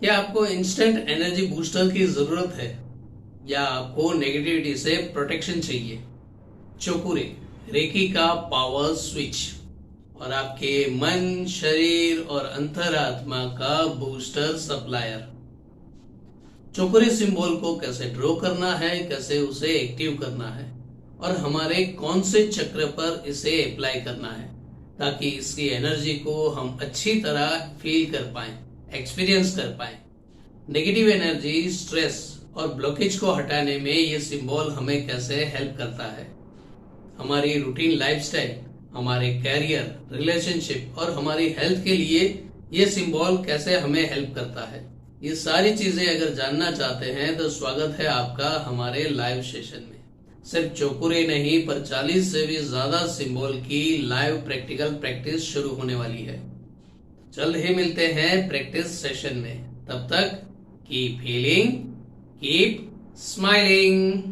क्या आपको instant energy booster की जरूरत है या आपको नेगेटिविटी से प्रोटेक्शन चाहिए? चोकुरे, रेकी का पावर स्विच और आपके मन, शरीर और अंतरात्मा का बूस्टर सप्लायर। चोकुरे सिंबल को कैसे ड्रॉ करना है, कैसे उसे एक्टिव करना है और हमारे कौन से चक्र पर इसे अप्लाई करना है ताकि इसकी एनर्जी को हम अच्छी तरह फील कर पाए, एक्सपीरियंस कर पाए। नेगेटिव एनर्जी, स्ट्रेस और ब्लॉकेज को हटाने में ये सिंबल हमें कैसे हेल्प करता है। हमारी रूटीन लाइफस्टाइल, हमारे कैरियर, रिलेशनशिप और हमारी हेल्थ के लिए ये सिंबल कैसे हमें हेल्प करता है, ये सारी चीजें अगर जानना चाहते हैं तो स्वागत है आपका हमारे लाइव सेशन में। सिर्फ चोकुरे नहीं पर 40 से भी ज्यादा सिंबल की लाइव प्रैक्टिकल प्रैक्टिस शुरू होने वाली है। जल्द ही मिलते हैं प्रैक्टिस सेशन में। तब तक कीप हीलिंग, कीप स्माइलिंग।